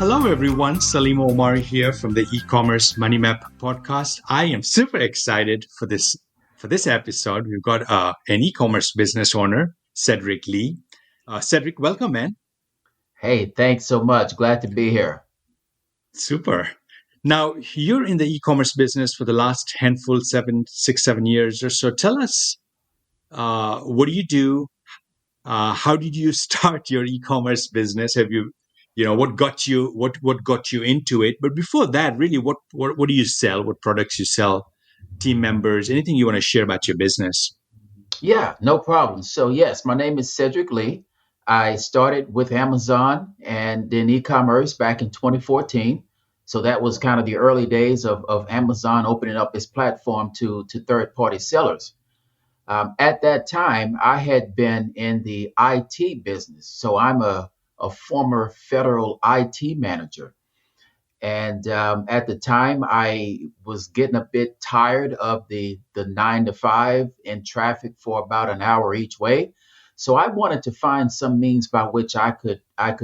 Hello, everyone. Salim Omar here from the eCommerce Money Map podcast. I am super excited for this episode. We've got an e-commerce business owner, Sedrick Lee. Sedrick, welcome, man. Hey, thanks so much. Glad to be here. Super. Now, you're in the e-commerce business for the last handful, 7 years or so. Tell us, what do you do? How did you start your e-commerce business? Have you, what got you into it? But before that, really, what do you sell? What products you sell? Team members? Anything you want to share about your business? Yeah, no problem. So, yes, my name is Sedrick Lee. I started with Amazon and then e-commerce back in 2014. So that was kind of the early days of Amazon opening up its platform to third-party sellers. At that time, I had been in the IT business. So I'm a former federal IT manager. And at the time, I was getting a bit tired of the 9 to 5 in traffic for about an hour each way. So I wanted to find some means by which I could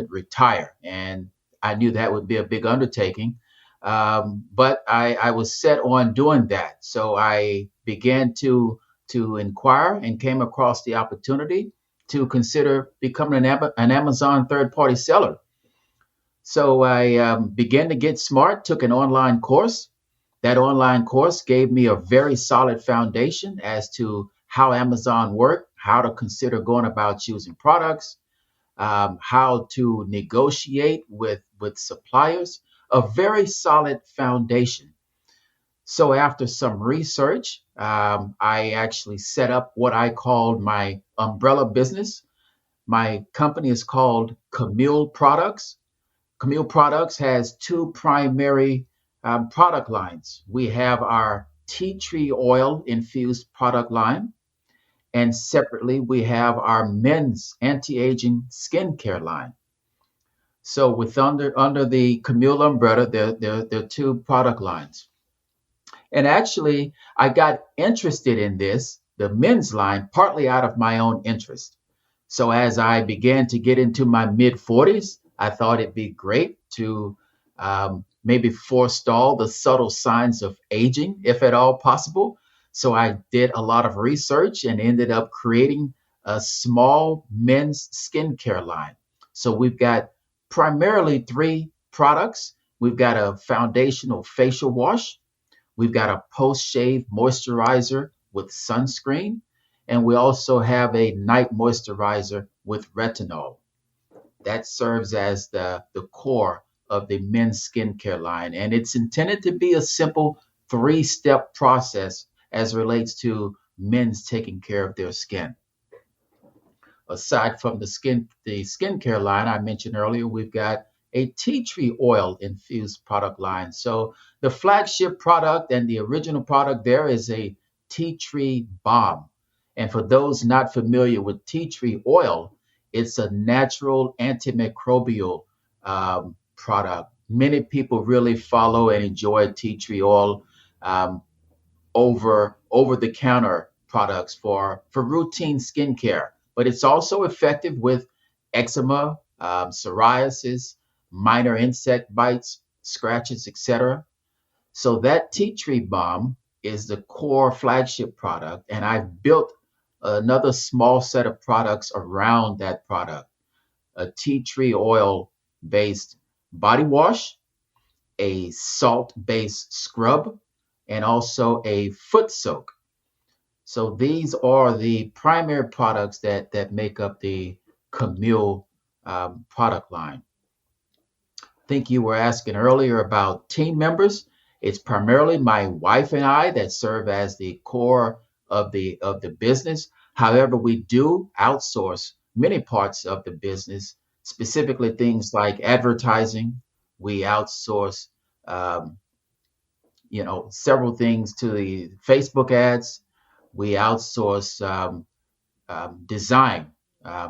retire, and I knew that would be a big undertaking. But I was set on doing that. So I began to inquire and came across the opportunity to consider becoming an Amazon third party seller. So I began to get smart, took an online course. That online course gave me a very solid foundation as to how Amazon worked, how to consider going about choosing products, how to negotiate with suppliers, a very solid foundation. So after some research, I actually set up what I called my umbrella business. My company is called Chamuel Products. Camille Products has two primary product lines. We have our tea tree oil infused product line, and separately, we have our men's anti aging skincare line. So, with under the Camille umbrella, there are two product lines. And actually, I got interested in this, the men's line, partly out of my own interest. So as I began to get into my mid 40s, I thought it'd be great to maybe forestall the subtle signs of aging, if at all possible. So I did a lot of research and ended up creating a small men's skincare line. So we've got primarily three products. We've got a foundational facial wash. We've got a post shave moisturizer with sunscreen. And we also have a night moisturizer with retinol. That serves as the core of the men's skincare line. And it's intended to be a simple 3 step process as relates to men's taking care of their skin. Aside from the skincare line I mentioned earlier, we've got a tea tree oil infused product line. So the flagship product and the original product there is a tea tree balm. And for those not familiar with tea tree oil, it's a natural antimicrobial product. Many people really follow and enjoy tea tree oil um, over the counter products for routine skincare, but it's also effective with eczema, psoriasis, minor insect bites, scratches, etc. So that tea tree balm is the core flagship product, and I've built another small set of products around that product: a tea tree oil based body wash, a salt based scrub, and also a foot soak. So these are the primary products that make up the Camille product line. I think you were asking earlier about team members. It's primarily my wife and I that serve as the core of the business. However, we do outsource many parts of the business, specifically things like advertising. We outsource um, several things to the Facebook ads. We outsource design.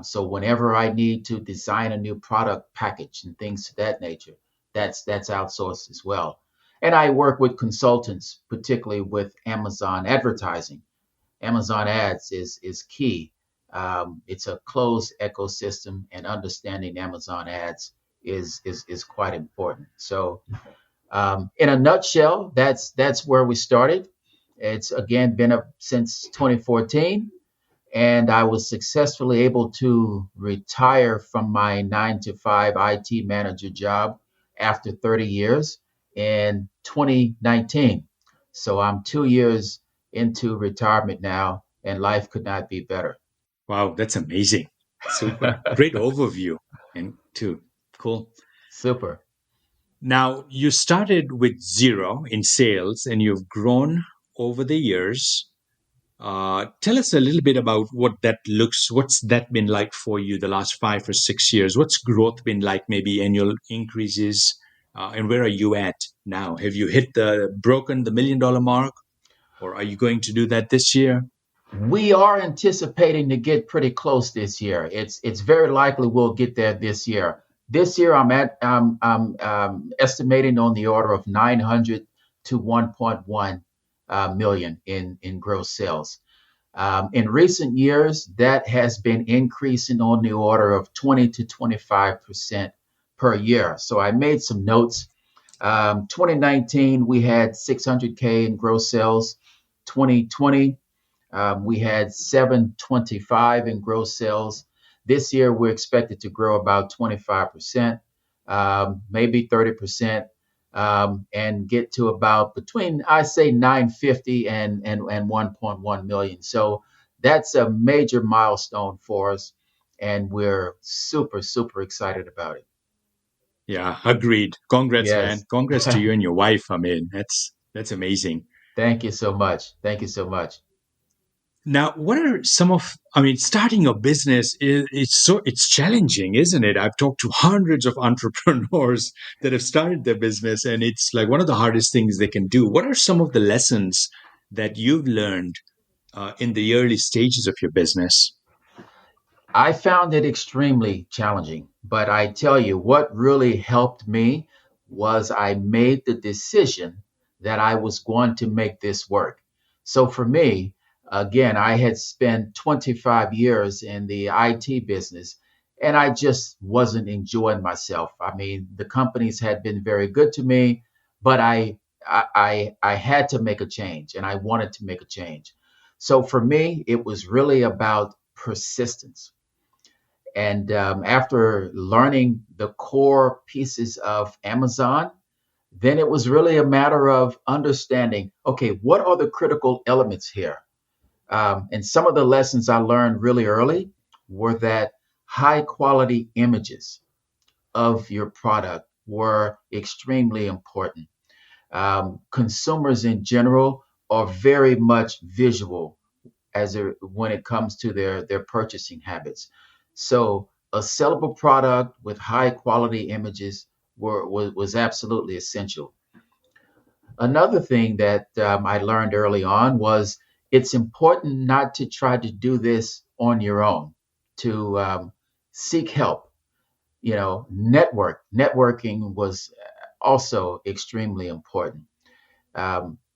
So whenever I need to design a new product package and things to that nature, that's outsourced as well. And I work with consultants, particularly with Amazon advertising. Amazon ads is key. It's a closed ecosystem, and understanding Amazon ads is quite important. So in a nutshell, that's where we started. It's again been up since 2014, and I was successfully able to retire from my 9 to 5 IT manager job after 30 years in 2019. So I'm 2 years into retirement now, and life could not be better. Wow, that's amazing. Super. Great overview. And too cool. Super. Now, you started with zero in sales and you've grown over the years. Tell us a little bit about what's that been like for you the last 5 or 6 years? What's growth been like, maybe annual increases? And where are you at now? Have you broken the $1 million mark, or are you going to do that this year? We are anticipating to get pretty close this year. It's very likely we'll get there this year. This year, I'm estimating on the order of 900 to 1.1 million in gross sales. In recent years, that has been increasing on the order of 20 to 25% per year. So I made some notes. 2019, we had 600K in gross sales. 2020, we had 725 in gross sales. This year, we're expected to grow about 25%, maybe 30%, and get to about between, I say, 950 and 1.1 million. So that's a major milestone for us, and we're super, super excited about it. Yeah, agreed. Congrats, man. Yes. Congrats to you and your wife. I mean, that's amazing. Thank you so much. Thank you so much. Now, what are some of, I mean, starting a business it's challenging, isn't it? I've talked to hundreds of entrepreneurs that have started their business, and it's like one of the hardest things they can do. What are some of the lessons that you've learned in the early stages of your business? I found it extremely challenging, but I tell you what really helped me was I made the decision that I was going to make this work. So for me, again, I had spent 25 years in the IT business and I just wasn't enjoying myself. I mean, the companies had been very good to me, but I had to make a change and I wanted to make a change. So for me, it was really about persistence. And after learning the core pieces of Amazon, then it was really a matter of understanding, okay, what are the critical elements here? And some of the lessons I learned really early were that high quality images of your product were extremely important. Consumers in general are very much visual when it comes to their purchasing habits. So a sellable product with high quality images was absolutely essential. Another thing that I learned early on was it's important not to try to do this on your own, to seek help. Networking was also extremely important,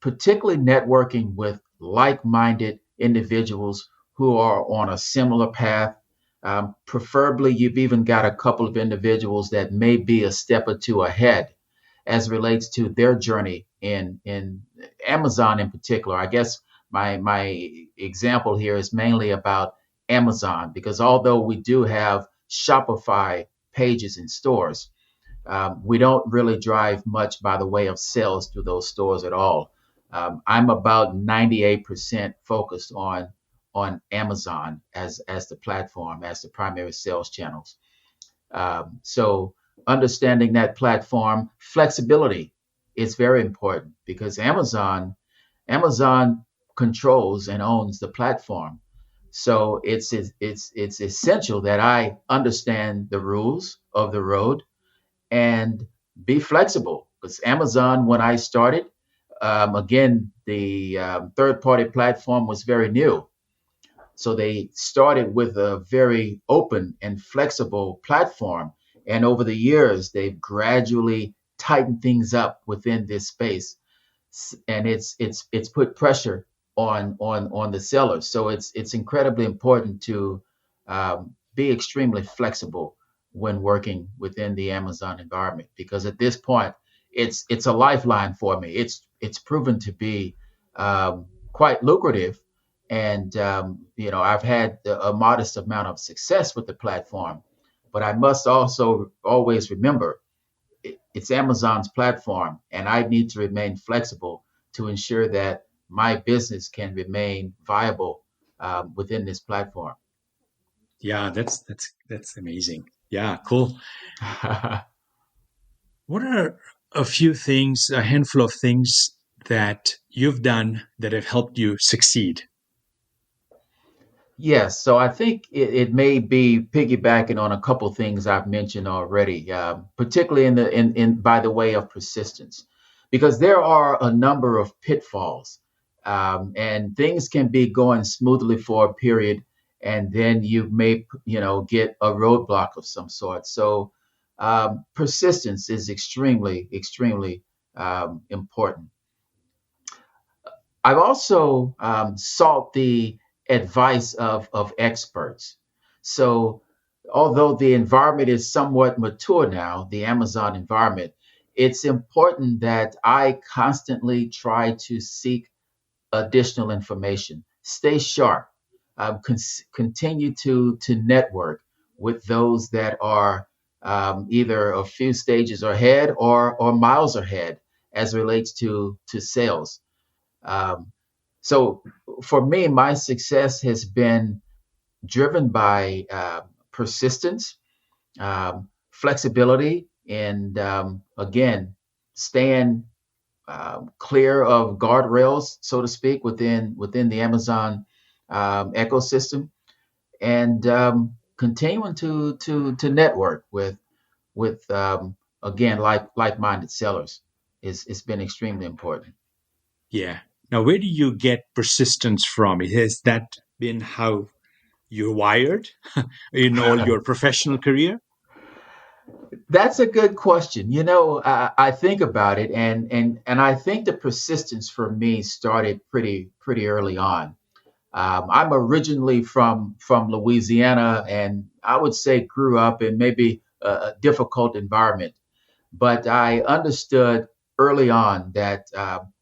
particularly networking with like minded individuals who are on a similar path. Preferably, you've even got a couple of individuals that may be a step or two ahead as relates to their journey in Amazon in particular. I guess my example here is mainly about Amazon because although we do have Shopify pages in stores, we don't really drive much by the way of sales through those stores at all. I'm about 98% focused on Amazon as the platform, as the primary sales channels. So understanding that platform flexibility is very important because Amazon controls and owns the platform. So it's essential that I understand the rules of the road and be flexible. Because Amazon, when I started, again, the third party platform was very new. So they started with a very open and flexible platform. And over the years, they've gradually tightened things up within this space. And it's put pressure on the sellers. So it's incredibly important to be extremely flexible when working within the Amazon environment, because at this point it's a lifeline for me. It's proven to be quite lucrative, and I've had a modest amount of success with the platform. But I must also always remember it's Amazon's platform, and I need to remain flexible to ensure that my business can remain viable within this platform. Yeah, that's amazing. Yeah, cool. What are a few things, a handful of things that you've done that have helped you succeed? Yes, so I think it may be piggybacking on a couple things I've mentioned already, particularly in by the way of persistence, because there are a number of pitfalls, and things can be going smoothly for a period, and then you may get a roadblock of some sort. So persistence is extremely important. I've also sought the advice of experts. So, although the environment is somewhat mature now, the Amazon environment, it's important that I constantly try to seek additional information, stay sharp, continue to network with those that are either a few stages ahead or miles ahead as it relates to sales. Um, so for me, my success has been driven by persistence, flexibility, and again, staying clear of guardrails, so to speak, within the Amazon ecosystem, and continuing to network with again like-minded sellers is been extremely important. Yeah. Now, where do you get persistence from? Has that been how you're wired in all your professional career? That's a good question. I think about it, and I think the persistence for me started pretty early on. I'm originally from Louisiana, and I would say grew up in maybe a difficult environment. But I understood early on that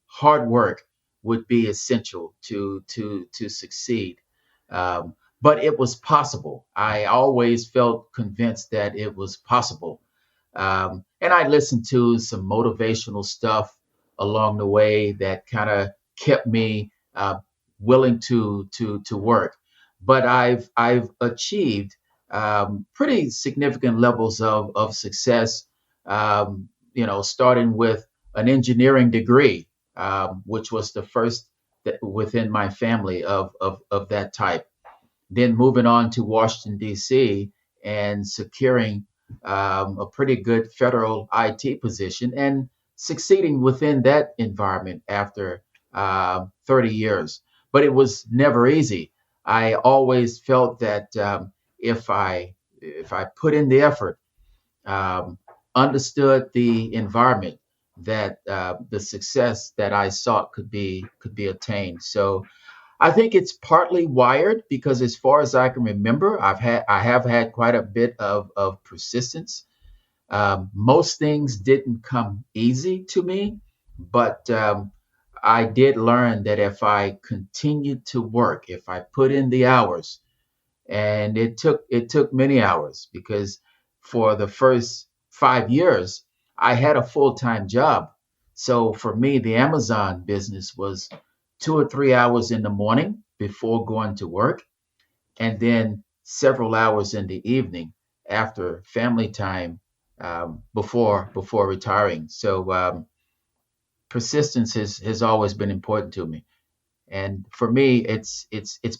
hard work would be essential to succeed. But it was possible. I always felt convinced that it was possible, and I listened to some motivational stuff along the way that kind of kept me willing to work. But I've achieved pretty significant levels of success. Starting with an engineering degree, which was the first within my family of that type, then moving on to Washington, D.C., and securing a pretty good federal IT position and succeeding within that environment after 30 years. But it was never easy. I always felt that if I put in the effort, um, understood the environment, that the success that I sought could be attained. So I think it's partly wired because, as far as I can remember, I have had quite a bit of persistence. Most things didn't come easy to me, but I did learn that if I continued to work, if I put in the hours, and it took many hours, because for the first 5 years I had a full-time job. So for me, the Amazon business was 2 or 3 hours in the morning before going to work, and then several hours in the evening after family time, before retiring. So persistence has always been important to me, and for me, it's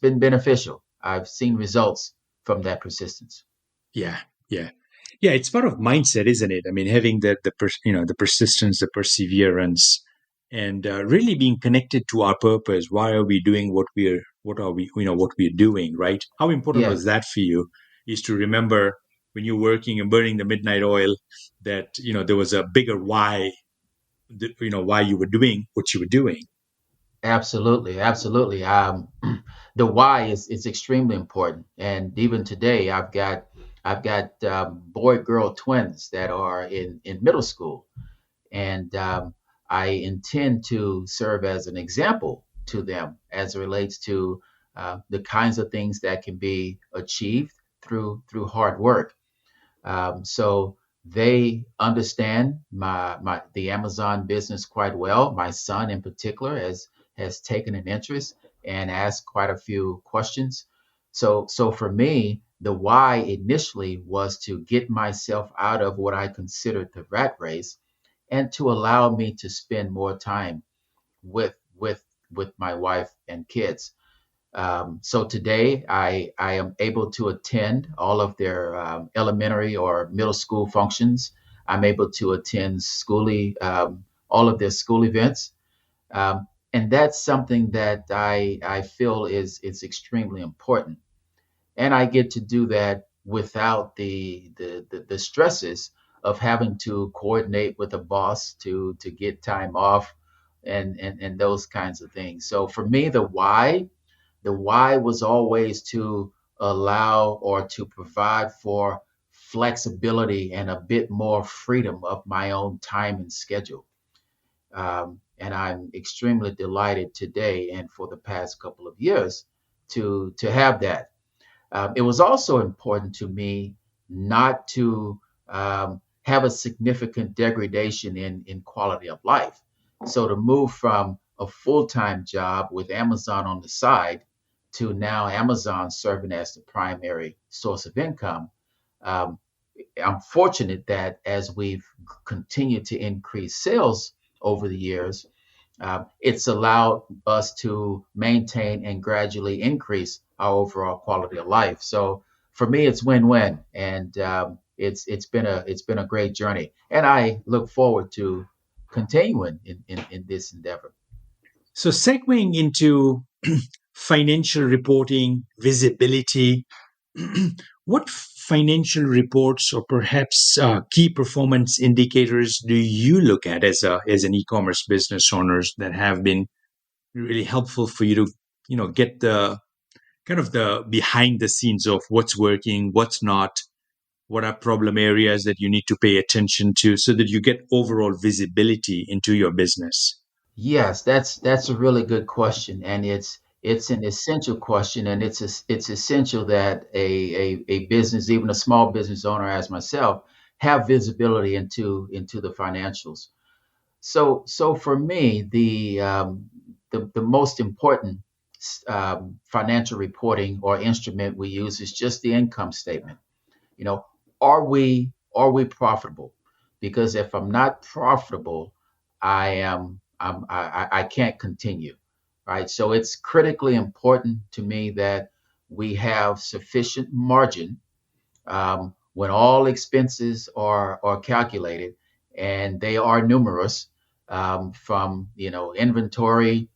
been beneficial. I've seen results from that persistence. Yeah, yeah, yeah. It's part of mindset, isn't it? I mean, having the persistence, the perseverance, and really being connected to our purpose. Why are we doing what are we, what we're doing, right? How important was Yes, that for you? Is to remember when you're working and burning the midnight oil that there was a bigger why, why you were doing what you were doing. absolutely. The why is extremely important, and even today, I've got I've got boy-girl twins that are in middle school, and I intend to serve as an example to them as it relates to the kinds of things that can be achieved through hard work. So they understand my the Amazon business quite well. My son, in particular, has taken an interest and asked quite a few questions. So for me, the why initially was to get myself out of what I considered the rat race, and to allow me to spend more time with with with my wife and kids. So today I am able to attend all of their elementary or middle school functions. I'm able to attend all of their school events. And that's something that I feel is extremely important. And I get to do that without the stresses of having to coordinate with a boss to get time off, and those kinds of things. So for me, the why was always to allow or to provide for flexibility and a bit more freedom of my own time and schedule. And I'm extremely delighted today and for the past couple of years to have that. It was also important to me not to have a significant degradation in quality of life. So to move from a full-time job with Amazon on the side to now Amazon serving as the primary source of income, um, I'm fortunate that as we've continued to increase sales over the years, it's allowed us to maintain and gradually increase our overall quality of life. So for me, it's win-win, and it's been a great journey, and I look forward to continuing in this endeavor. So, segueing into financial reporting, visibility, what financial reports or perhaps key performance indicators do you look at as an e-commerce business owners that have been really helpful for you to get the kind of the behind the scenes of what's working, what's not, what are problem areas that you need to pay attention to so that you get overall visibility into your business? Yes, that's a really good question, and it's an essential question, and it's essential that a business, even a small business owner as myself, have visibility into the financials. So for me, the most important financial reporting or instrument we use is just the income statement. You know, are we profitable? Because if I'm not profitable, I can't continue, right? So it's critically important to me that we have sufficient margin when all expenses are calculated, and they are numerous, from inventory.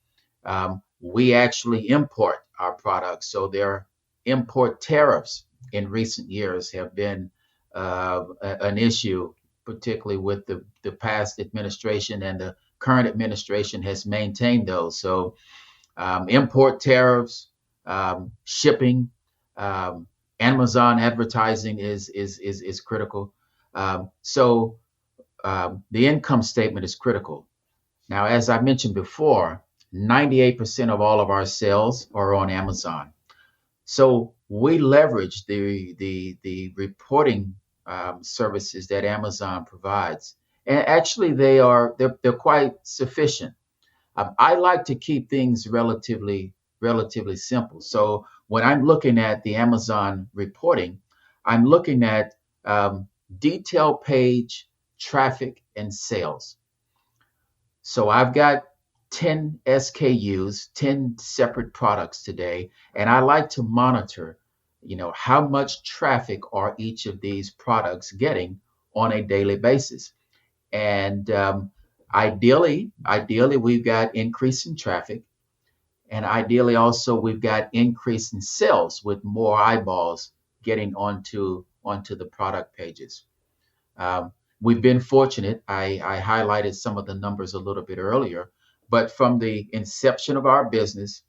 We actually import our products, so their import tariffs in recent years have been an issue, particularly with the past administration, and the current administration has maintained those. So import tariffs, shipping, um, Amazon advertising is critical. So the income statement is critical. Now, as I mentioned before, 98% of all of our sales are on Amazon. So we leverage the reporting services that Amazon provides, and actually they're quite sufficient. I like to keep things relatively simple. So when I'm looking at the Amazon reporting, I'm looking at detail page traffic and sales. So I've got 10 SKUs, 10 separate products today, and I like to monitor, how much traffic are each of these products getting on a daily basis. And ideally, we've got increase in traffic, and ideally also we've got increase in sales with more eyeballs getting onto the product pages. We've been fortunate. I highlighted some of the numbers a little bit earlier, but from the inception of our business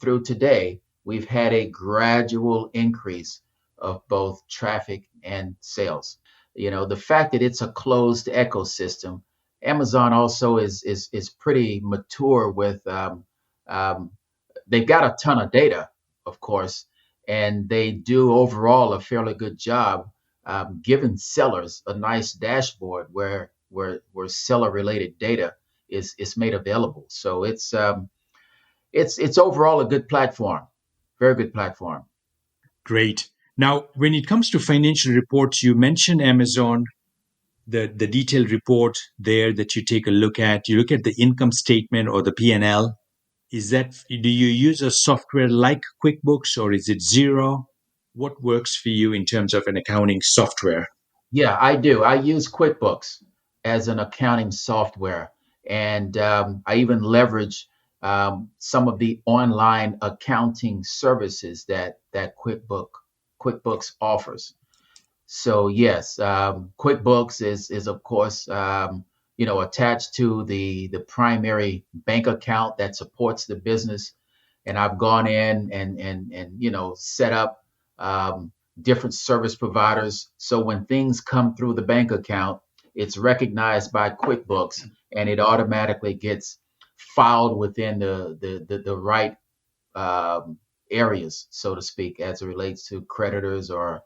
through today, we've had a gradual increase of both traffic and sales. The fact that it's a closed ecosystem, Amazon also is pretty mature with um, they've got a ton of data, of course, and they do overall a fairly good job giving sellers a nice dashboard where seller related data is made available. So it's overall a good platform, very good platform. Great. Now, when it comes to financial reports, you mentioned Amazon, the detailed report there that you take a look at. You look at the income statement or the P&L. Is that, do you use a software like QuickBooks or is it Zero? What works for you in terms of an accounting software? Yeah, I do. I use QuickBooks as an accounting software, and I even leverage some of the online accounting services that QuickBooks offers. So yes, QuickBooks is of course attached to the primary bank account that supports the business, and I've gone in and set up um, different service providers. So when things come through the bank account, it's recognized by QuickBooks and it automatically gets filed within the right areas, so to speak, as it relates to creditors or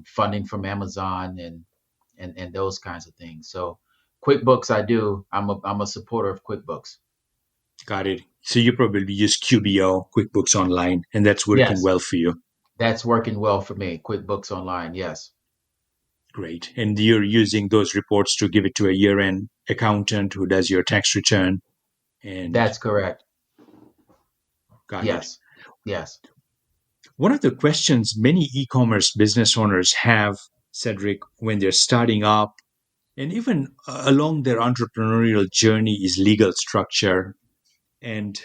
funding from Amazon and those kinds of things. So QuickBooks, I do. I'm a supporter of QuickBooks. Got it. So you probably use QBO, QuickBooks Online, and that's working Yes, well for you. that's working well for me. QuickBooks Online. Yes, Great. And you're using those reports to give it to a year-end accountant who does your tax return. And that's correct. got it. Yes, yes. One of the questions many e-commerce business owners have, Cedric, when they're starting up and even along their entrepreneurial journey is legal structure. And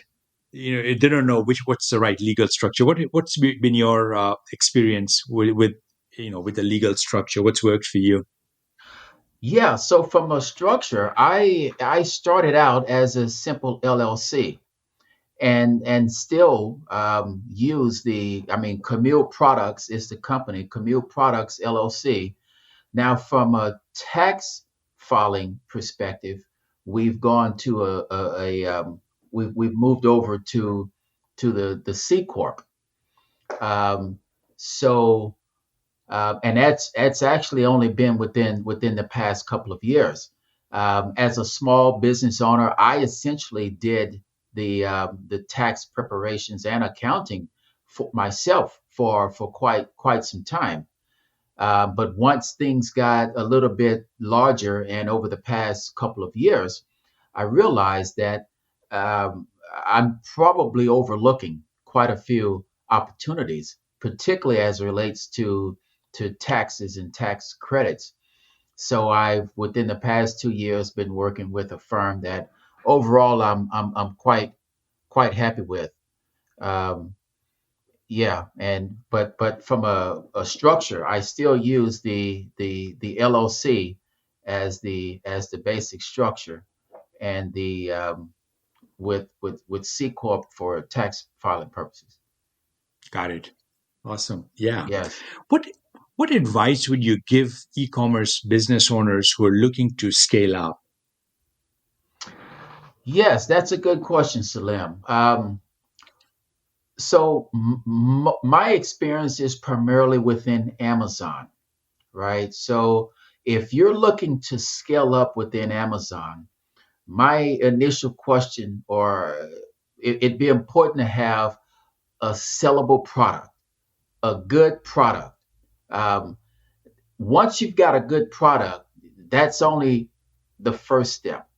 they don't know what's the right legal structure. What's been your experience with the legal structure? What's worked for you? Yeah. So from a structure, I started out as a simple LLC and still use Camille Products is the company, Camille Products LLC. Now, from a tax filing perspective, we've gone to we've moved over to the C corp. Um, so and that's actually only been within the past couple of years. As a small business owner, I essentially did the tax preparations and accounting for myself for quite some time. But once things got a little bit larger, and over the past couple of years, I realized that I'm probably overlooking quite a few opportunities, particularly as it relates to taxes and tax credits. So I've within the past 2 years been working with a firm that overall I'm quite happy with. Um, yeah, and but from a structure, I still use the LLC as the basic structure, and the with C corp for tax filing purposes. Got it. Awesome. Yeah. Yes. What what advice would you give e-commerce business owners who are looking to scale up? Yes, that's a good question, Salim. So my experience is primarily within Amazon, right? So if you're looking to scale up within Amazon, my initial question, or it'd be important to have a sellable product, a good product. Um, Once you've got a good product, that's only the first step.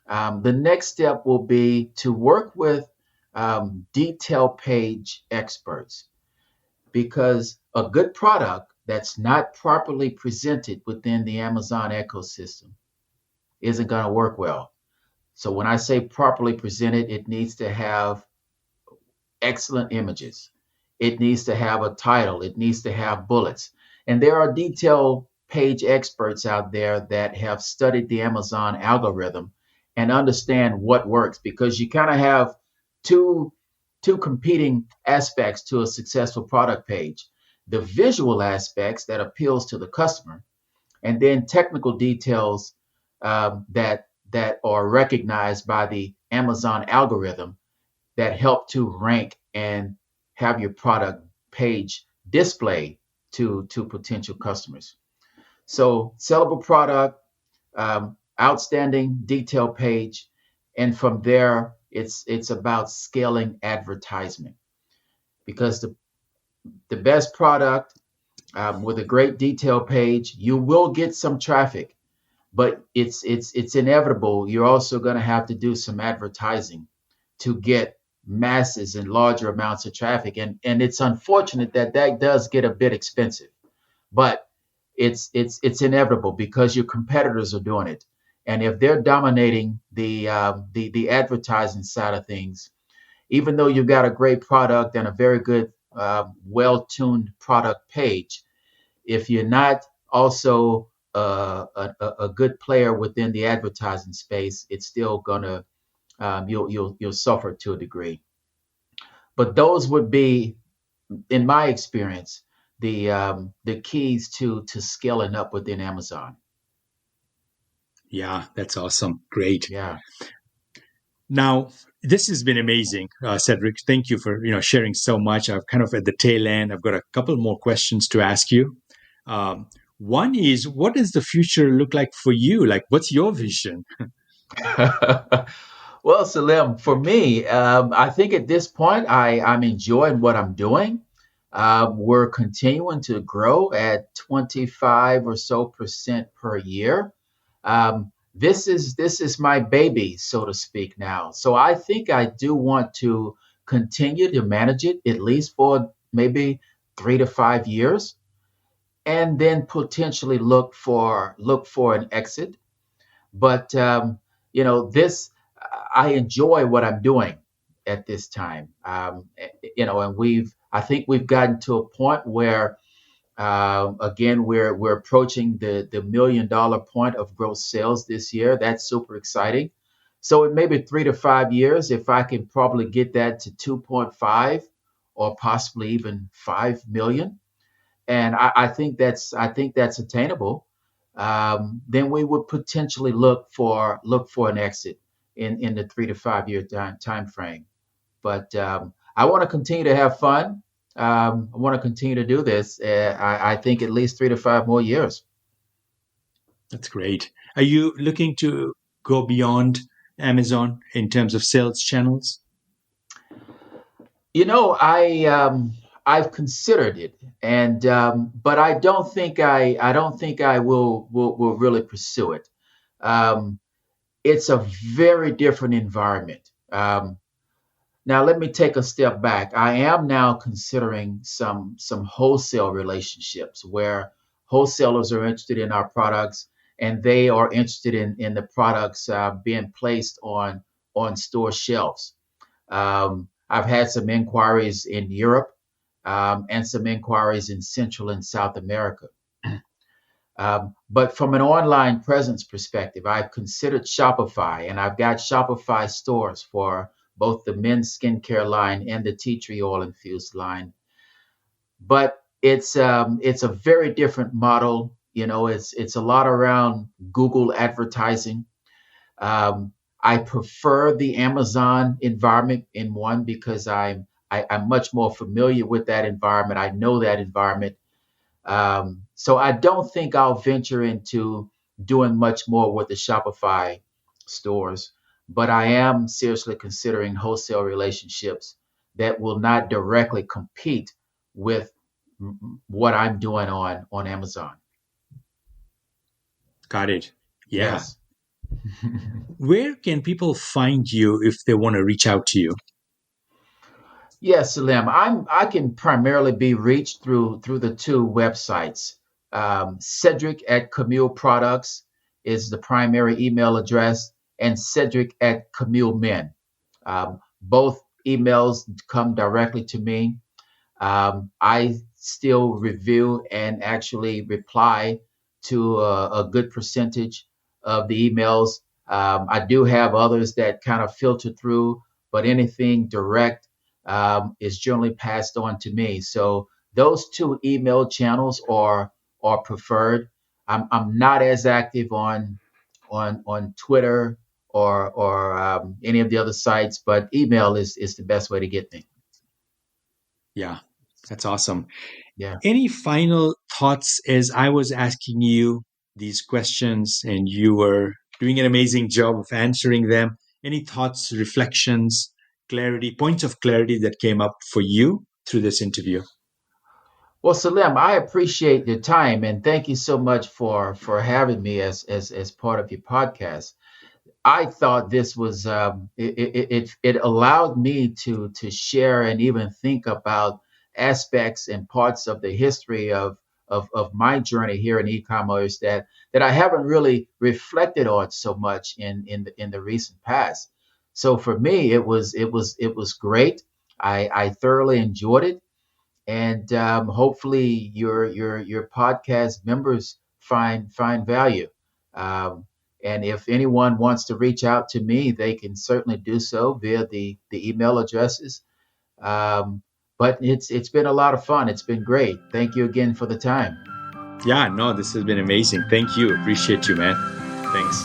The next step will be to work with detail page experts, because a good product that's not properly presented within the Amazon ecosystem isn't going to work well. So when I say properly presented, it needs to have excellent images. It needs to have a title. It needs to have bullets. And there are detail page experts out there that have studied the Amazon algorithm and understand what works, because you kind of have two two competing aspects to a successful product page. the visual aspects that appeals to the customer, and then technical details that are recognized by the Amazon algorithm that help to rank and have your product page display to potential customers. So sellable product, outstanding detail page, and from there it's about scaling advertisement, because the best product with a great detail page, you will get some traffic, but it's inevitable. You're also going to have to do some advertising to get masses and larger amounts of traffic, and it's unfortunate that that does get a bit expensive, but it's inevitable because your competitors are doing it, and if they're dominating the advertising side of things, even though you've got a great product and a very good well-tuned product page, if you're not also a good player within the advertising space, it's still gonna you'll suffer to a degree. But those would be, in my experience, the keys to scaling up within Amazon. Yeah, that's awesome. Great. Yeah. Now, this has been amazing, Cedric. Thank you for sharing so much. I've kind of at the tail end. I've got a couple more questions to ask you. Um, One is, what does the future look like for you? Like, what's your vision? Well, Salim, for me, I think at this point I'm enjoying what I'm doing. We're continuing to grow at 25 or so percent per year. This is my baby, so to speak now. So I think I do want to continue to manage it at least for maybe 3 to 5 years, and then potentially look for an exit. But this, I enjoy what I'm doing at this time. And I think we've gotten to a point where, again, we're approaching the $1 million point of gross sales this year. That's super exciting. So in maybe 3 to 5 years, if I can probably get that to 2.5 or possibly even 5 million, and I think that's attainable. Then we would potentially look for an exit in the 3 to 5 year time frame. But I want to continue to have fun. I want to continue to do this. I think at least 3 to 5 more years. That's great. Are you looking to go beyond Amazon in terms of sales channels? I've considered it, and but I don't think I will really pursue it. Um, it's a very different environment. Now, let me take a step back. I am now considering some wholesale relationships where wholesalers are interested in our products, and they are interested in the products being placed on store shelves. I've had some inquiries in Europe, and some inquiries in Central and South America. But from an online presence perspective, I've considered Shopify, and I've got Shopify stores for both the men's skincare line and the tea tree oil infused line. But it's a very different model. It's a lot around Google advertising. I prefer the Amazon environment in one because I'm much more familiar with that environment. I know that environment. So I don't think I'll venture into doing much more with the Shopify stores, but I am seriously considering wholesale relationships that will not directly compete with what I'm doing on Amazon. Got it. Yeah. Yes. Where can people find you if they want to reach out to you? Yes, Salim. I can primarily be reached through the two websites. Cedric at Camille Products is the primary email address, and Cedric at Camille Men. Both emails come directly to me. I still review and actually reply to a good percentage of the emails. I do have others that kind of filter through, but anything direct is generally passed on to me. So those two email channels are preferred. I'm not as active on Twitter or any of the other sites, but email is the best way to get me. Yeah, that's awesome. Yeah. Any final thoughts as I was asking you these questions and you were doing an amazing job of answering them? Any thoughts, reflections, clarity, points of clarity that came up for you through this interview? Well, Salim, I appreciate your time and thank you so much for having me as part of your podcast. I thought this was it allowed me to share and even think about aspects and parts of the history of my journey here in e-commerce that I haven't really reflected on so much in the recent past. So for me, it was great. I thoroughly enjoyed it, and hopefully your podcast members find value. Um, and if anyone wants to reach out to me, they can certainly do so via the email addresses. Um, but it's been a lot of fun. It's been great. Thank you again for the time. Yeah, no, this has been amazing. Thank you. Appreciate you, man. Thanks.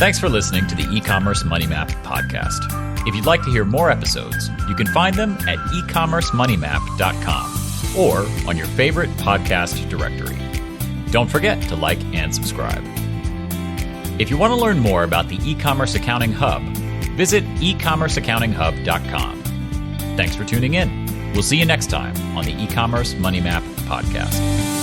Thanks for listening to the eCommerce Money Map podcast. If you'd like to hear more episodes, you can find them at ecommercemoneymap.com or on your favorite podcast directory. Don't forget to like and subscribe. If you want to learn more about the eCommerce Accounting Hub, visit ecommerceaccountinghub.com. Thanks for tuning in. We'll see you next time on the eCommerce Money Map podcast.